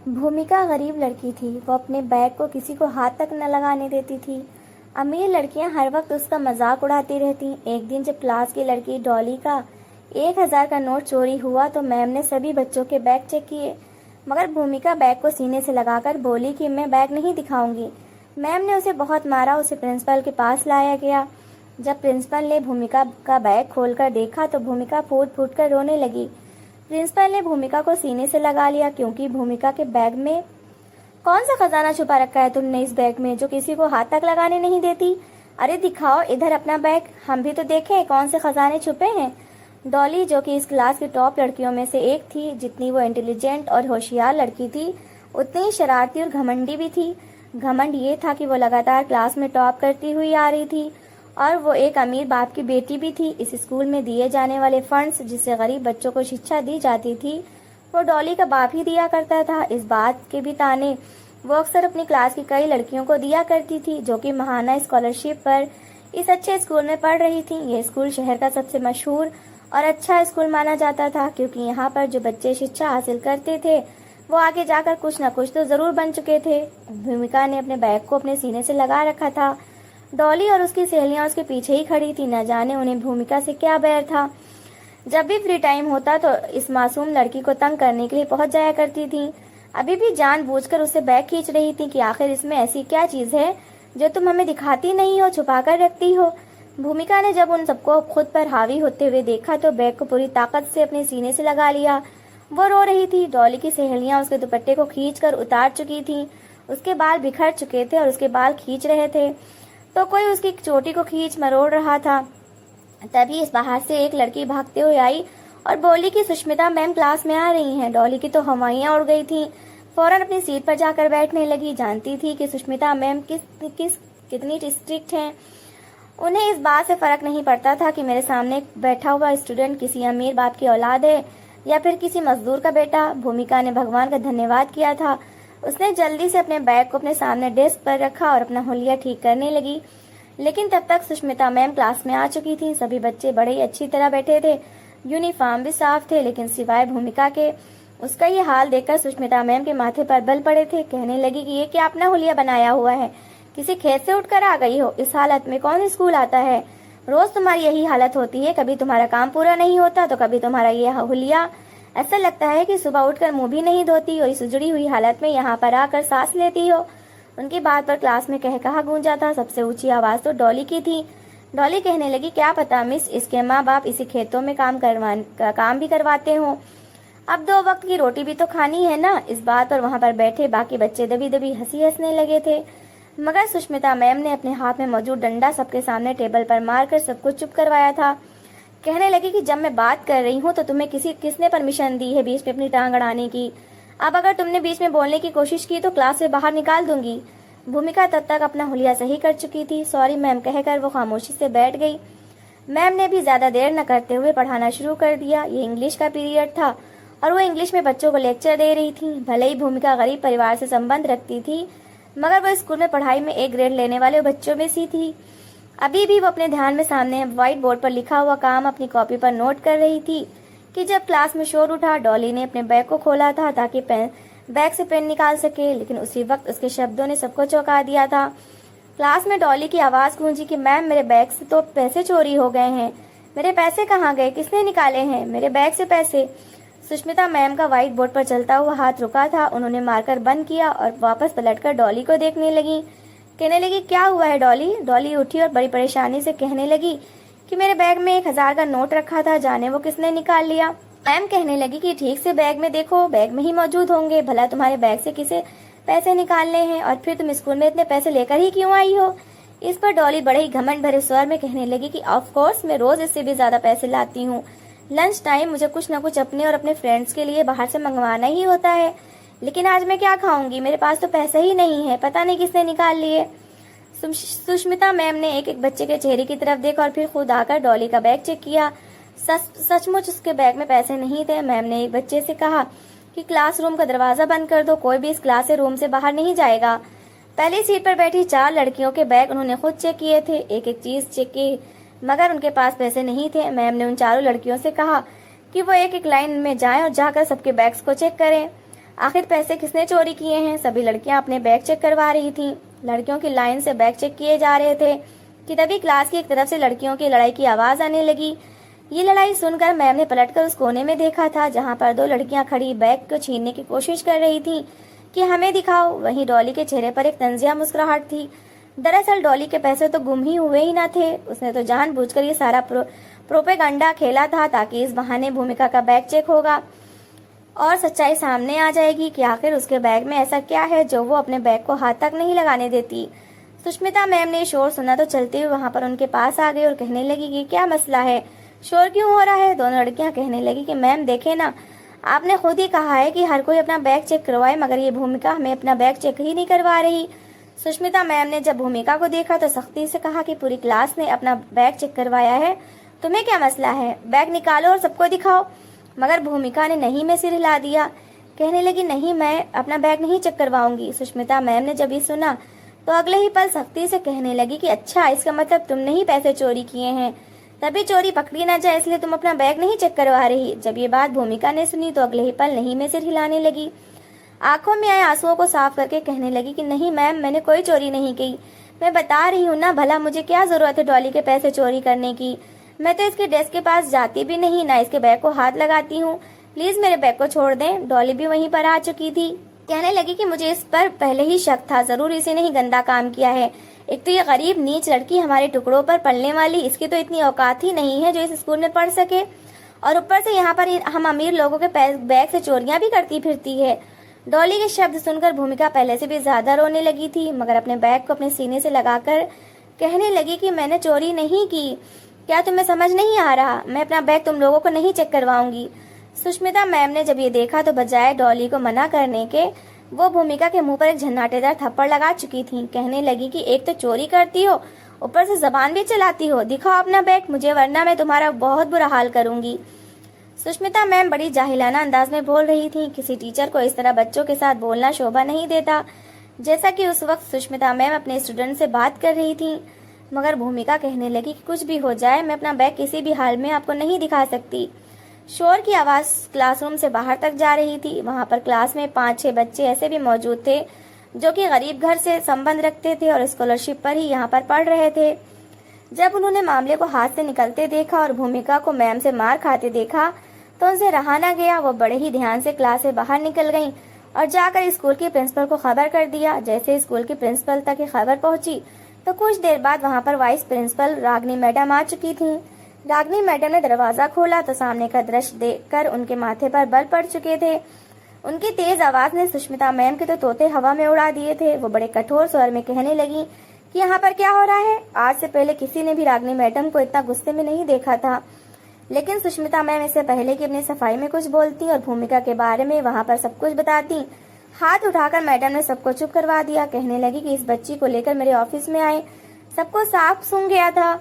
भूमिका गरीब लड़की थी। वो अपने बैग को किसी को हाथ तक न लगाने देती थी। अमीर लड़कियां हर वक्त उसका मजाक उड़ाती रहती। एक दिन जब क्लास की लड़की डॉली का 1,000 का नोट चोरी हुआ तो मैम ने सभी बच्चों के बैग चेक किए, मगर भूमिका बैग को सीने से लगाकर बोली कि मैं बैग नहीं दिखाऊंगी। मैम ने उसे बहुत मारा। उसे प्रिंसिपल के पास लाया गया। जब प्रिंसिपल ने भूमिका का बैग खोलकर देखा तो भूमिका फूट फूट कर रोने लगी। प्रिंसिपल ने भूमिका को सीने से लगा लिया क्योंकि भूमिका के बैग में कौन सा खजाना छुपा रखा है तुमने इस बैग में जो किसी को हाथ तक लगाने नहीं देती? अरे दिखाओ इधर अपना बैग, हम भी तो देखें कौन से खजाने छुपे हैं। डॉली, जो कि इस क्लास की टॉप लड़कियों में से एक थी, जितनी वो इंटेलिजेंट और होशियार लड़की थी उतनी ही शरारती और घमंडी भी थी। घमंड ये था कि वो लगातार क्लास में टॉप करती हुई आ रही थी और वो एक अमीर बाप की बेटी भी थी। इस स्कूल में दिए जाने वाले फंड्स जिससे गरीब बच्चों को शिक्षा दी जाती थी वो डॉली का बाप ही दिया करता था। इस बात के भी ताने वो अक्सर अपनी क्लास की कई लड़कियों को दिया करती थी जो कि महाना स्कॉलरशिप पर इस अच्छे स्कूल में पढ़ रही थी। यह स्कूल शहर का सबसे मशहूर और अच्छा स्कूल माना जाता था क्योंकि यहाँ पर जो बच्चे शिक्षा हासिल करते थे वो आगे जाकर कुछ न कुछ तो जरूर बन चुके थे। भूमिका ने अपने बैग को अपने सीने से लगा रखा था। डॉली और उसकी सहेलियां उसके पीछे ही खड़ी थी। न जाने उन्हें भूमिका से क्या बैर था। जब भी फ्री टाइम होता तो इस मासूम लड़की को तंग करने के लिए पहुंच जाया करती थी। अभी भी जानबूझकर उससे बैग खींच रही थी कि आखिर इसमें ऐसी क्या चीज है जो तुम हमें दिखाती नहीं हो, छुपा कर रखती हो। भूमिका ने जब उन सबको खुद पर हावी होते हुए देखा तो बैग को पूरी ताकत से अपने सीने से लगा लिया। वो रो रही थी। डॉली की सहेलियां उसके दुपट्टे को खींचकर उतार चुकी थी। उसके बाल बिखर चुके थे और उसके बाल खींच रहे थे तो कोई उसकी चोटी को खींच मरोड़ रहा था। तभी इस बाहर से एक लड़की भागते हुए आई और बोली कि सुष्मिता मैम क्लास में आ रही हैं। डॉली की तो हवाइयां उड़ गई थी। फौरन अपनी सीट पर जाकर बैठने लगी। जानती थी कि सुष्मिता मैम कितनी स्ट्रिक्ट हैं। उन्हें इस बात से फर्क नहीं पड़ता था कि मेरे सामने बैठा हुआ स्टूडेंट किसी अमीर बाप की औलाद है या फिर किसी मजदूर का बेटा। भूमिका ने भगवान का धन्यवाद किया था। उसने जल्दी से अपने बैग को अपने सामने डेस्क पर रखा और अपना हुलिया ठीक करने लगी। लेकिन तब तक सुष्मिता मैम क्लास में आ चुकी थी। सभी बच्चे बड़े ही अच्छी तरह बैठे थे। यूनिफॉर्म भी साफ थे, लेकिन सिवाय भूमिका के। उसका ये हाल देखकर सुष्मिता मैम के माथे पर बल पड़े थे। कहने लगी कि ये क्या अपना हुलिया बनाया हुआ है, किसी खेत से उठकर आ गई हो। इस हालत में कौन स्कूल आता है? रोज तुम्हारी यही हालत होती है। कभी तुम्हारा काम पूरा नहीं होता तो कभी तुम्हारा ये हुलिया। ऐसा लगता है कि सुबह उठकर मुंह भी नहीं धोती और इस उजड़ी हुई हालत में यहाँ पर आकर सांस लेती हो। उनकी बात पर क्लास में कहा गूंजा था। सबसे ऊंची आवाज तो डॉली की थी। डॉली कहने लगी, क्या पता मिस, इसके माँ बाप इसी खेतों में काम भी करवाते हो। अब 2 वक्त की रोटी भी तो खानी है ना। इस बात पर वहाँ पर बैठे बाकी बच्चे दबी दबी हंसने लगे थे, मगर सुष्मिता मैम ने अपने हाथ में मौजूद डंडा सबके सामने टेबल पर मारकर सबको चुप करवाया था। कहने लगी कि जब मैं बात कर रही हूँ तो तुम्हें किसने परमिशन दी है बीच में अपनी टांग अड़ाने की? अब अगर तुमने बीच में बोलने की कोशिश की तो क्लास से बाहर निकाल दूंगी। भूमिका तब तक अपना हुलिया सही कर चुकी थी। सॉरी मैम कहकर वो खामोशी से बैठ गई। मैम ने भी ज्यादा देर न करते हुए पढ़ाना शुरू कर दिया। ये इंग्लिश का पीरियड था और वो इंग्लिश में बच्चों को लेक्चर दे रही थी। भले ही भूमिका गरीब परिवार से संबंध रखती थी, मगर वो स्कूल में पढ़ाई में A ग्रेड लेने वाले बच्चों में सी थी। अभी भी वो अपने ध्यान में सामने व्हाइट बोर्ड पर लिखा हुआ काम अपनी कॉपी पर नोट कर रही थी कि जब क्लास में शोर उठा। डॉली ने अपने बैग को खोला था ताकि बैग से पेन निकाल सके, लेकिन उसी वक्त उसके शब्दों ने सबको चौंका दिया था। क्लास में डॉली की आवाज गूंजी कि मैम मेरे बैग से तो पैसे चोरी हो गए हैं। मेरे पैसे कहाँ गए? किसने निकाले हैं मेरे बैग से पैसे? सुष्मिता मैम का व्हाइट बोर्ड पर चलता हुआ हाथ रुका था। उन्होंने मार्कर बंद किया और वापस पलटकर डॉली को देखने लगी। कहने लगी, क्या हुआ है डॉली? डॉली उठी और बड़ी परेशानी से कहने लगी कि मेरे बैग में 1,000 का नोट रखा था, जाने वो किसने निकाल लिया। मैम कहने लगी कि ठीक से बैग में देखो, बैग में ही मौजूद होंगे। भला तुम्हारे बैग से किसे पैसे निकालने हैं और फिर तुम स्कूल में इतने पैसे लेकर ही क्यों आई हो? इस पर डॉली बड़े ही घमंड भरे स्वर में कहने लगी कि ऑफ कोर्स मैं रोज इससे भी ज्यादा पैसे लाती हूँ। लंच टाइम मुझे कुछ न कुछ अपने और अपने फ्रेंड्स के लिए बाहर से मंगवाना ही होता है, लेकिन आज मैं क्या खाऊंगी? मेरे पास तो पैसे ही नहीं है, पता नहीं किसने निकाल लिए। सुष्मिता मैम ने एक एक बच्चे के चेहरे की तरफ देखा और फिर खुद आकर डॉली का बैग चेक किया। सचमुच उसके बैग में पैसे नहीं थे। मैम ने एक बच्चे से कहा कि क्लासरूम का दरवाजा बंद कर दो, कोई भी इस क्लास से रूम से बाहर नहीं जाएगा। पहली सीट पर बैठी 4 लड़कियों के बैग उन्होंने खुद चेक किए थे, एक एक चीज चेक की, मगर उनके पास पैसे नहीं थे। मैम ने उन 4 लड़कियों से कहा कि वो एक एक लाइन में जाएं और जाकर सबके बैग्स को चेक करें। आखिर पैसे किसने चोरी किए हैं? सभी लड़कियां अपने बैग चेक करवा रही थीं। लड़कियों की लाइन से बैग चेक किए जा रहे थे कि तभी क्लास की एक तरफ से लड़कियों की लड़ाई की आवाज आने लगी। ये लड़ाई सुनकर मैम ने पलटकर उस कोने में देखा था जहां पर दो लड़कियां खड़ी बैग को छीनने की कोशिश कर रही थीं कि हमें दिखाओ। वहीं डॉली के चेहरे पर एक तंजिया मुस्कुराहट थी। दरअसल डॉली के पैसे तो गुम ही हुए ही न थे। उसने तो जानबूझकर ये सारा प्रोपेगंडा खेला था ताकि इस बहाने भूमिका का बैग चेक होगा और सच्चाई सामने आ जाएगी कि आखिर उसके बैग में ऐसा क्या है जो वो अपने बैग को हाथ तक नहीं लगाने देती। सुष्मिता मैम ने शोर सुना तो चलते हुए वहां पर उनके पास आ गई और कहने लगी कि क्या मसला है, शोर क्यों हो रहा है? दोनों लड़कियां कहने लगी कि मैम देखे ना, आपने खुद ही कहा है कि हर कोई अपना बैग चेक करवाए, मगर ये भूमिका हमें अपना बैग चेक ही नहीं करवा रही। सुष्मिता मैम ने जब भूमिका को देखा तो सख्ती से कहा कि पूरी क्लास ने अपना बैग चेक करवाया है, तुम्हें क्या मसला है? बैग निकालो और सबको दिखाओ। मगर भूमिका ने नहीं में सिर हिला दिया, कहने लगी नहीं, मैं अपना बैग नहीं चेक करवाऊंगी। सुष्मिता मैम ने जब ये सुना तो अगले ही पल सख्ती से कहने लगी कि अच्छा, इसका मतलब तुमने ही पैसे चोरी किए हैं, तभी चोरी पकड़ी ना जाए इसलिए तुम अपना बैग नहीं चेक करवा रही। जब ये बात भूमिका ने सुनी तो अगले ही पल नहीं में सिर हिलाने लगी। आंखों में आए आंसुओं को साफ करके कहने लगी कि नहीं मैम, मैंने कोई चोरी नहीं की। मैं बता रही हूँ ना, भला मुझे क्या जरूरत है डॉली के पैसे चोरी करने की? मैं तो इसके डेस्क के पास जाती भी नहीं, ना इसके बैग को हाथ लगाती हूँ। प्लीज मेरे बैग को छोड़ दें। डॉली भी वहीं पर आ चुकी थी। कहने लगी कि मुझे इस पर पहले ही शक था, जरूर इसी ने ही गंदा काम किया है। एक तो ये गरीब नीच लड़की हमारे टुकड़ों पर पलने वाली, इसकी तो इतनी औकात ही नहीं है जो इस स्कूल में पढ़ सके, और ऊपर से यहाँ पर हम अमीर लोगों के बैग से चोरियां भी करती फिरती है। डॉली के शब्द सुनकर भूमिका पहले से भी ज्यादा रोने लगी थी, मगर अपने बैग को अपने सीने से लगाकर कहने लगी कि मैंने चोरी नहीं की। क्या तुम्हें समझ नहीं आ रहा? मैं अपना बैग तुम लोगों को नहीं चेक करवाऊंगी। सुष्मिता मैम ने जब ये देखा तो बजाय डॉली को मना करने के वो भूमिका के मुंह पर एक झन्नाटेदार थप्पड़ लगा चुकी थी। कहने लगी कि एक तो चोरी करती हो, ऊपर से जबान भी चलाती हो, दिखाओ अपना बैग मुझे, वरना मैं तुम्हारा बहुत बुरा हाल करूंगी। सुष्मिता मैम बड़ी जाहिलाना अंदाज में बोल रही थी। किसी टीचर को इस तरह बच्चों के साथ बोलना शोभा नहीं देता। जैसा कि उस वक्त सुष्मिता मैम अपने स्टूडेंट से बात कर रही थी, मगर भूमिका कहने लगी कि कुछ भी हो जाए, मैं अपना बैग किसी भी हाल में आपको नहीं दिखा सकती। शोर की आवाज क्लासरूम से बाहर तक जा रही थी। वहां पर क्लास में 5-6 बच्चे ऐसे भी मौजूद थे जो कि गरीब घर से संबंध रखते थे और स्कॉलरशिप पर ही यहाँ पर पढ़ रहे थे। जब उन्होंने मामले को हाथ से निकलते देखा और भूमिका को मैम से मार खाते देखा तो उनसे रहा न गया। वो बड़े ही ध्यान से क्लास से बाहर निकल गईं और जाकर स्कूल के प्रिंसिपल को खबर कर दिया। जैसे स्कूल के प्रिंसिपल तक ये खबर पहुंची तो कुछ देर बाद वहां पर वाइस प्रिंसिपल रागनी मैडम आ चुकी थी। रागनी मैडम ने दरवाजा खोला तो सामने का दृश्य देखकर उनके माथे पर बल पड़ चुके थे। उनकी तेज आवाज ने सुष्मिता मैम के तो तोते हवा में उड़ा दिए थे। वो बड़े कठोर स्वर में कहने लगी कि यहाँ पर क्या हो रहा है? आज से पहले किसी ने भी रागनी मैडम को इतना गुस्से में नहीं देखा था, लेकिन सुष्मिता मैम इससे पहले कि अपनी सफाई में कुछ बोलती और भूमिका के बारे में वहाँ पर सब कुछ बताती, हाथ उठाकर मैडम ने सबको चुप करवा दिया। कहने लगी कि इस बच्ची को लेकर मेरे ऑफिस में आए, सबको साफ सूंघ गया था।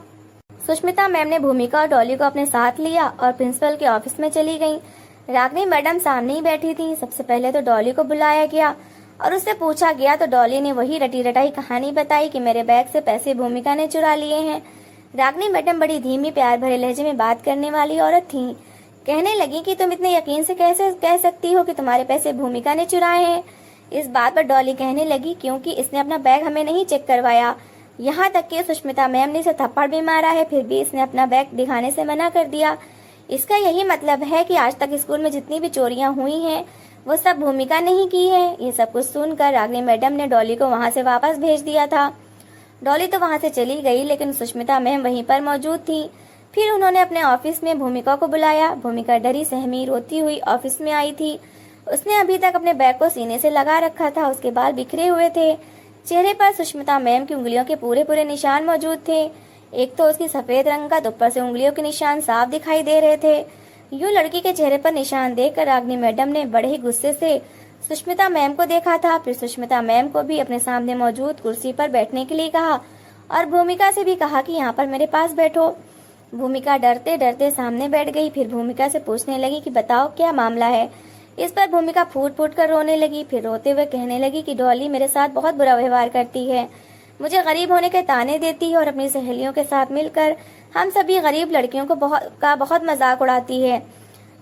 सुष्मिता मैम ने भूमिका और डॉली को अपने साथ लिया और प्रिंसिपल के ऑफिस में चली गई। रागनी मैडम सामने ही बैठी थी। सबसे पहले तो डॉली को बुलाया गया और उससे पूछा गया तो डॉली ने वही रटी रटाई कहानी बताई कि मेरे बैग से पैसे भूमिका ने चुरा लिए हैं। रागनी मैडम बड़ी धीमी प्यार भरे लहजे में बात करने वाली औरत थी। कहने लगी कि तुम इतने यकीन से कैसे कह सकती हो कि तुम्हारे पैसे भूमिका ने चुराए हैं? इस बात पर डॉली कहने लगी क्योंकि इसने अपना बैग हमें नहीं चेक करवाया, यहाँ तक कि सुष्मिता मैम ने इसे थप्पड़ भी मारा है, फिर भी इसने अपना बैग दिखाने से मना कर दिया। इसका यही मतलब है कि आज तक स्कूल में जितनी भी चोरियां हुई हैं वो सब भूमिका ने ही की है। ये सब कुछ सुनकर रागनी मैडम ने डॉली को वहाँ से वापस भेज दिया था। डॉली तो वहाँ से चली गई, लेकिन सुष्मिता मैम वहीं पर मौजूद थी। फिर उन्होंने अपने ऑफिस में भूमिका को बुलाया। भूमिका डरी सहमी रोती हुई ऑफिस में आई थी। उसने अभी तक अपने बैग को सीने से लगा रखा था। उसके बाल बिखरे हुए थे। चेहरे पर सुष्मिता मैम की उंगलियों के पूरे पूरे निशान मौजूद थे। एक तो उसकी सफेद रंग का, तो ऊपर से उंगलियों के निशान साफ दिखाई दे रहे थे। यूं लड़की के चेहरे पर निशान देखकर रागनी मैडम ने बड़े ही गुस्से से सुष्मिता मैम को देखा था। फिर सुष्मिता मैम को भी अपने सामने मौजूद कुर्सी पर बैठने के लिए कहा और भूमिका से भी कहा कि यहाँ पर मेरे पास बैठो। भूमिका डरते डरते सामने बैठ गई। फिर भूमिका से पूछने लगी कि बताओ क्या मामला है। इस पर भूमिका फूट फूट कर रोने लगी। फिर रोते हुए कहने लगी कि डॉली मेरे साथ बहुत बुरा व्यवहार करती है, मुझे गरीब होने के ताने देती है और अपनी सहेलियों के साथ मिलकर हम सभी गरीब लड़कियों को बहुत मजाक उड़ाती है।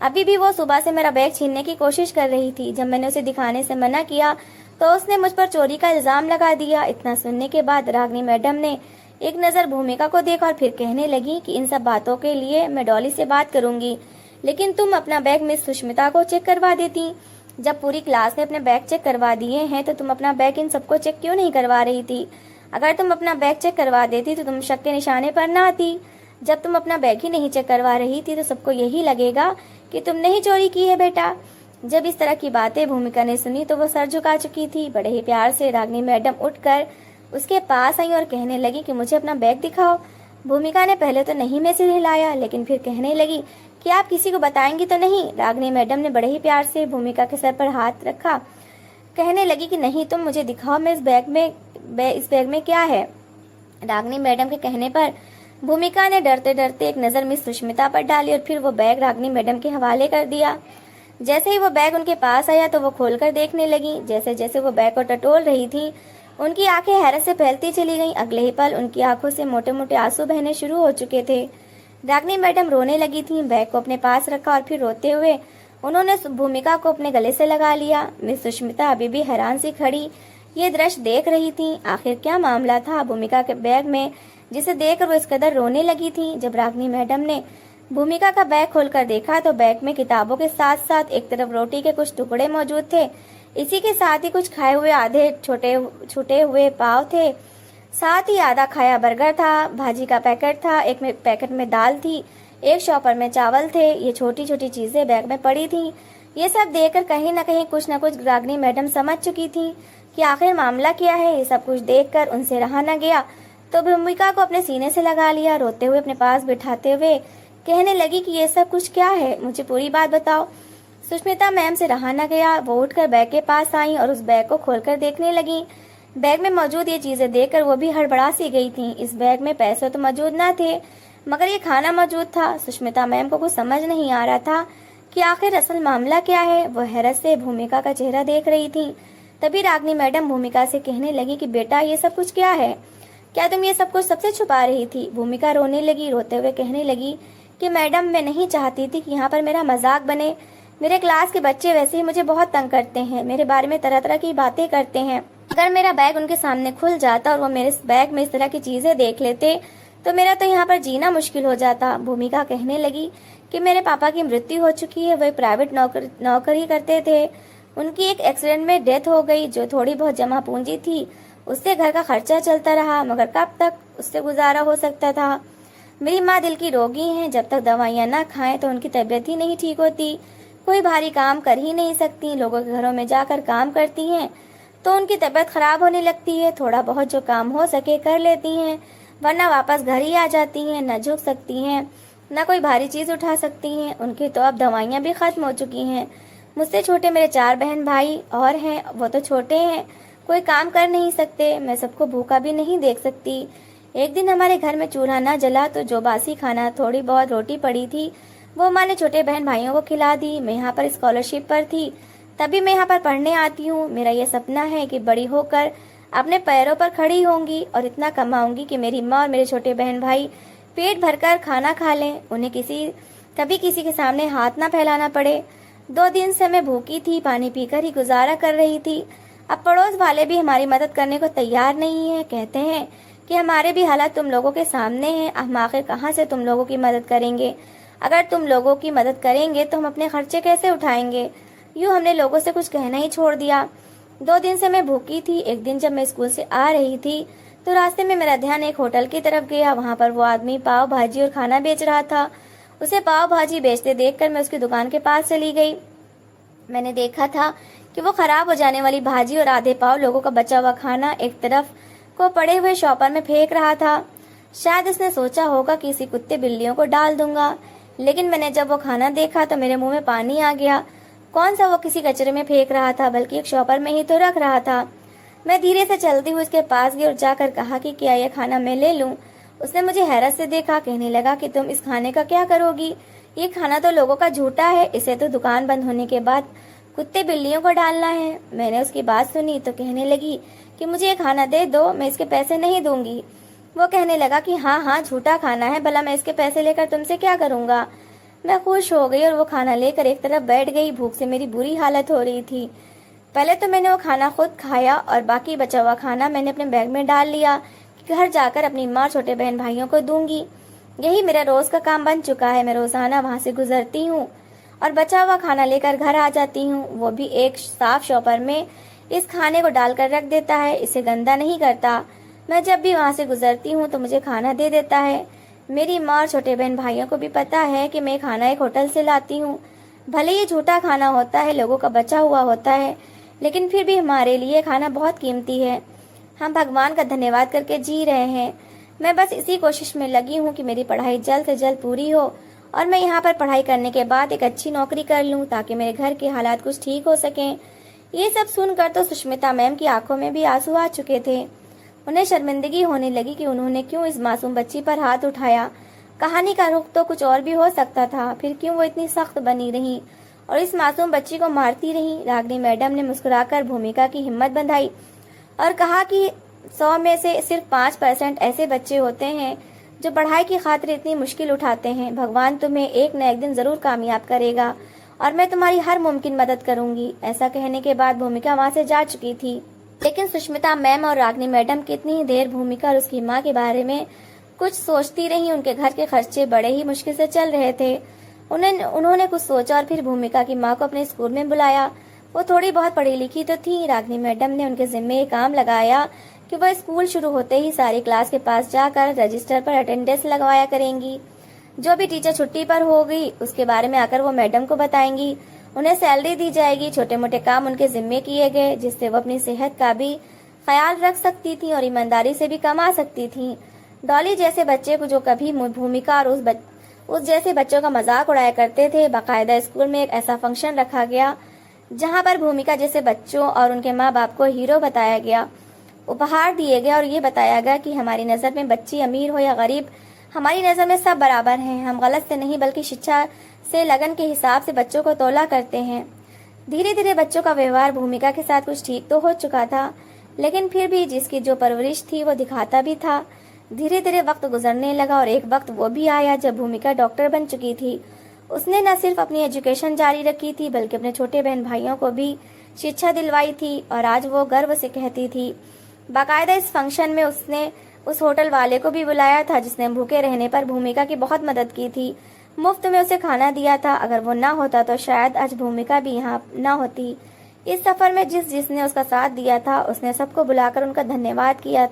अभी भी वो सुबह से मेरा बैग छीनने की कोशिश कर रही थी। जब मैंने उसे दिखाने से मना किया तो उसने मुझ पर चोरी का इल्जाम लगा दिया। इतना सुनने के बाद रागिनी मैडम ने एक नज़र भूमिका को देखा और फिर कहने लगी कि इन सब बातों के लिए मैं डॉली से बात करूंगी, लेकिन तुम अपना बैग मिस सुष्मिता को चेक करवा देती। जब पूरी क्लास ने अपने बैग चेक करवा दिए हैं तो तुम अपना बैग इन सबको चेक क्यों नहीं करवा रही थी? अगर तुम अपना बैग चेक करवा देती तो तुम शक के निशाने पर ना आती। जब तुम अपना बैग ही नहीं चेक करवा रही थी तो सबको यही लगेगा कि तुमने ही चोरी की है बेटा। जब इस तरह की बातें भूमिका ने सुनी तो वो सर झुका चुकी थी। बड़े ही प्यार से रागिनी मैडम उठकर उसके पास आई और कहने लगी कि मुझे अपना बैग दिखाओ। भूमिका ने पहले तो नहीं में सिर हिलाया, लेकिन फिर कहने लगी कि आप किसी को बताएंगी तो नहीं? रागिनी मैडम ने बड़े ही प्यार से भूमिका के सर पर हाथ रखा, कहने लगी कि नहीं, तुम मुझे दिखाओ मैं इस बैग में क्या है। रागिनी मैडम के कहने पर भूमिका ने डरते डरते एक नज़र मिस सुष्मिता पर डाली और फिर वो बैग रागिनी मैडम के हवाले कर दिया। जैसे ही वो बैग उनके पास आया तो वो खोलकर देखने लगी। जैसे जैसे वो बैग को टटोल रही थी उनकी आंखें हैरत से फैलती चली गईं। अगले ही पल उनकी आंखों से मोटे मोटे आंसू बहने शुरू हो चुके थे। रागिनी मैडम रोने लगी थी। बैग को अपने पास रखा और फिर रोते हुए उन्होंने भूमिका को अपने गले से लगा लिया। मिस सुष्मिता अभी भी हैरान सी खड़ी ये दृश्य देख रही थी। आखिर क्या मामला था भूमिका के बैग में जिसे देखकर वो इस कदर रोने लगी थी? जब रागिनी मैडम ने भूमिका का बैग खोलकर देखा तो बैग में किताबों के साथ साथ एक तरफ रोटी के कुछ टुकड़े मौजूद थे। इसी के साथ ही कुछ खाए हुए आधे छूटे हुए पाव थे। साथ ही आधा खाया बर्गर था, भाजी का पैकेट था, एक में पैकेट में दाल थी, एक शॉपर में चावल थे। ये छोटी छोटी चीजें बैग में पड़ी थी। ये सब देखकर कहीं न कहीं कुछ न कुछ रागिनी मैडम समझ चुकी थी कि आखिर मामला क्या है। ये सब कुछ देखकर उनसे रहा न गया तो भूमिका को अपने सीने से लगा लिया। रोते हुए अपने पास बिठाते हुए कहने लगी कि ये सब कुछ क्या है, मुझे पूरी बात बताओ। सुष्मिता मैम से रहा न गया। वो उठकर बैग के पास आई और उस बैग को खोलकर देखने लगी। बैग में मौजूद ये चीजें देखकर वो भी हड़बड़ा सी गई थी। इस बैग में पैसे तो मौजूद न थे मगर ये खाना मौजूद था। सुष्मिता मैम को कुछ समझ नहीं आ रहा था कि आखिर असल मामला क्या है। वो हैरत से भूमिका का चेहरा देख रही थी। तभी रागिनी मैडम भूमिका से कहने लगी कि बेटा ये सब कुछ क्या है? क्या तुम ये सब कुछ सबसे छुपा रही थी? भूमिका रोने लगी। रोते हुए कहने लगी कि मैडम मैं नहीं चाहती थी कि यहाँ पर मेरा मजाक बने। मेरे क्लास के बच्चे वैसे ही मुझे बहुत तंग करते हैं, मेरे बारे में तरह तरह की बातें करते हैं। अगर मेरा बैग उनके सामने खुल जाता और वो मेरे बैग में इस तरह की चीजें देख लेते तो मेरा तो यहाँ पर जीना मुश्किल हो जाता। भूमिका कहने लगी कि मेरे पापा की मृत्यु हो चुकी है। वो एक प्राइवेट नौकरी करते थे। उनकी एक एक्सीडेंट में डेथ हो गई। जो थोड़ी बहुत जमा पूंजी थी उससे घर का खर्चा चलता रहा, मगर कब तक उससे गुजारा हो सकता था। मेरी माँ दिल की रोगी हैं। जब तक दवाइयाँ ना खाएं तो उनकी तबीयत ही नहीं ठीक होती। कोई भारी काम कर ही नहीं सकती। लोगों के घरों में जाकर काम करती हैं तो उनकी तबीयत खराब होने लगती है। थोड़ा बहुत जो काम हो सके कर लेती हैं, वरना वापस घर ही आ जाती हैं। न झुक सकती हैं, न कोई भारी चीज उठा सकती हैं। उनकी तो अब दवाइयाँ भी खत्म हो चुकी हैं। मुझसे छोटे मेरे 4 बहन भाई और हैं, वो तो छोटे हैं, कोई काम कर नहीं सकते। मैं सबको भूखा भी नहीं देख सकती। एक दिन हमारे घर में चूल्हा न जला तो जो बासी खाना थोड़ी बहुत रोटी पड़ी थी वो माँ ने छोटे बहन भाइयों को खिला दी। मैं यहाँ पर स्कॉलरशिप पर थी, तभी मैं यहाँ पर पढ़ने आती हूँ। मेरा ये सपना है कि बड़ी होकर अपने पैरों पर खड़ी होंगी और इतना कमाऊंगी कि मेरी माँ और मेरे छोटे बहन भाई पेट भरकर खाना खा लें। उन्हें कभी किसी के सामने हाथ ना फैलाना पड़े। 2 दिन से मैं भूखी थी, पानी पीकर ही गुजारा कर रही थी। अब पड़ोस वाले भी हमारी मदद करने को तैयार नहीं है। कहते हैं कि हमारे भी हालात तुम लोगों के सामने हैं। हम आखिर कहाँ से तुम लोगों की मदद करेंगे? अगर तुम लोगों की मदद करेंगे तो हम अपने खर्चे कैसे उठाएंगे? यूँ हमने लोगों से कुछ कहना ही छोड़ दिया। 2 दिन से मैं भूखी थी। एक दिन जब मैं स्कूल से आ रही थी तो रास्ते में मेरा ध्यान एक होटल की तरफ गया। वहाँ पर वो आदमी पाव भाजी और खाना बेच रहा था। उसे पाव भाजी बेचते देखकर मैं उसकी दुकान के पास चली गई। मैंने देखा था कि वो खराब हो जाने वाली भाजी और आधे पाव लोगों का बचा हुआ खाना एक तरफ को पड़े हुए शॉपर में फेंक रहा था। शायद उसने सोचा होगा कि इसी कुत्ते बिल्लियों को डाल दूंगा, लेकिन मैंने जब वो खाना देखा तो मेरे मुंह में पानी आ गया। कौन सा वो किसी कचरे में फेंक रहा था, बल्कि एक शॉपर में ही तो रख रहा था। मैं धीरे से चलती हुई उसके पास गई और जाकर कहा कि क्या यह खाना मैं ले लूं। उसने मुझे हैरत से देखा। कहने लगा कि तुम इस खाने का क्या करोगी? ये खाना तो लोगों का झूठा है, इसे तो दुकान बंद होने के बाद कुत्ते बिल्लियों को डालना है। मैंने उसकी बात सुनी तो कहने लगी कि मुझे ये खाना दे दो, मैं इसके पैसे नहीं दूंगी। वो कहने लगा कि हाँ हाँ झूठा खाना है, भला मैं इसके पैसे लेकर तुमसे क्या करूँगा? मैं खुश हो गई और वो खाना लेकर एक तरफ बैठ गई। भूख से मेरी बुरी हालत हो रही थी। पहले तो मैंने वो खाना खुद खाया और बाकी बचा हुआ खाना मैंने अपने बैग में डाल लिया कि घर जाकर अपनी माँ छोटे बहन भाइयों को दूंगी। यही मेरा रोज का काम बन चुका है। मैं रोजाना वहाँ से गुजरती हूँ और बचा हुआ खाना लेकर घर आ जाती हूँ। वो भी एक साफ शॉपर में इस खाने को डालकर रख देता है, इसे गंदा नहीं करता। मैं जब भी वहाँ से गुजरती हूँ तो मुझे खाना दे देता है। मेरी माँ और छोटे बहन भाइयों को भी पता है कि मैं खाना एक होटल से लाती हूँ। भले ये झूठा खाना होता है, लोगों का बचा हुआ होता है, लेकिन फिर भी हमारे लिए खाना बहुत कीमती है। हम भगवान का धन्यवाद करके जी रहे हैं। मैं बस इसी कोशिश में लगी हूँ कि मेरी पढ़ाई जल्द से जल्द पूरी हो और मैं यहाँ पर पढ़ाई करने के बाद एक अच्छी नौकरी कर लूँ ताकि मेरे घर के हालात कुछ ठीक हो सकें। ये सब सुनकर तो सुष्मिता मैम की आंखों में भी आंसू आ चुके थे। उन्हें शर्मिंदगी होने लगी कि उन्होंने क्यों इस मासूम बच्ची पर हाथ उठाया। कहानी का रुख तो कुछ और भी हो सकता था, फिर क्यों वो इतनी सख्त बनी रही और इस मासूम बच्ची को मारती रही। रागिनी मैडम ने मुस्कुराकर भूमिका की हिम्मत बंधाई और कहा कि 100 में से सिर्फ 5% ऐसे बच्चे होते हैं जो पढ़ाई की खातिर इतनी मुश्किल उठाते हैं। भगवान तुम्हें एक न एक दिन जरूर कामयाब करेगा और मैं तुम्हारी हर मुमकिन मदद करूंगी। ऐसा कहने के बाद भूमिका वहाँ से जा चुकी थी, लेकिन सुष्मिता मैम और रागिनी मैडम कितनी ही देर भूमिका और उसकी माँ के बारे में कुछ सोचती रही। उनके घर के खर्चे बड़े ही मुश्किल से चल रहे थे। उन्होंने कुछ सोचा और फिर भूमिका की माँ को अपने स्कूल में बुलाया। वो थोड़ी बहुत पढ़ी लिखी तो थी। रागिनी मैडम ने उनके जिम्मे ये काम लगाया कि वह स्कूल शुरू होते ही सारी क्लास के पास जाकर रजिस्टर पर अटेंडेंस लगवाया करेंगी। जो भी टीचर छुट्टी पर होगी उसके बारे में आकर वो मैडम को बताएंगी। उन्हें सैलरी दी जाएगी। छोटे मोटे काम उनके जिम्मे किए गए जिससे वो अपनी सेहत का भी ख्याल रख सकती थी और ईमानदारी से भी कमा सकती थी। डॉली जैसे बच्चे को जो कभी भूमिका और उस जैसे बच्चों का मजाक उड़ाया करते थे। बाकायदा स्कूल में एक ऐसा फंक्शन रखा गया जहाँ पर भूमिका जैसे बच्चों और उनके माँ बाप को हीरो बताया गया, उपहार दिए गए और ये बताया गया कि हमारी नज़र में बच्ची अमीर हो या गरीब, हमारी नज़र में सब बराबर हैं। हम गलत से नहीं बल्कि शिक्षा से लगन के हिसाब से बच्चों को तोला करते हैं। धीरे धीरे बच्चों का व्यवहार भूमिका के साथ कुछ ठीक तो हो चुका था, लेकिन फिर भी जिसकी जो परवरिश थी वो दिखाता भी था। धीरे धीरे वक्त गुजरने लगा और एक वक्त वो भी आया जब भूमिका डॉक्टर बन चुकी थी। उसने न सिर्फ अपनी एजुकेशन जारी रखी थी बल्कि अपने छोटे बहन भाइयों को भी शिक्षा दिलवाई थी और आज वो गर्व से कहती थी। बाकायदा इस फंक्शन में उसने उस होटल वाले को भी बुलाया था जिसने भूखे रहने पर भूमिका की बहुत मदद की थी। मुफ्त में उसे खाना दिया था। अगर वो ना होता तो शायद आज भूमिका भी यहाँ ना होती। इस सफर में जिसने उसका साथ दिया था उसने सबको बुलाकर उनका धन्यवाद किया,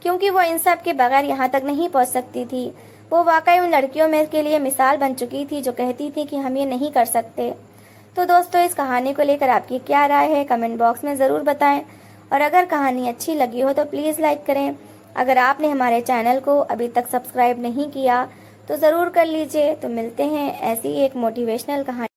क्योंकि वो इन सब के बगैर यहाँ तक नहीं पहुँच सकती थी। वो वाकई उन लड़कियों में के लिए मिसाल बन चुकी थी जो कहती थी कि हम ये नहीं कर सकते। तो दोस्तों, इस कहानी को लेकर आपकी क्या राय है कमेंट बॉक्स में ज़रूर बताएं और अगर कहानी अच्छी लगी हो तो प्लीज़ लाइक करें। अगर आपने हमारे चैनल को अभी तक सब्सक्राइब नहीं किया तो ज़रूर कर लीजिए। तो मिलते हैं ऐसी एक मोटिवेशनल कहानी।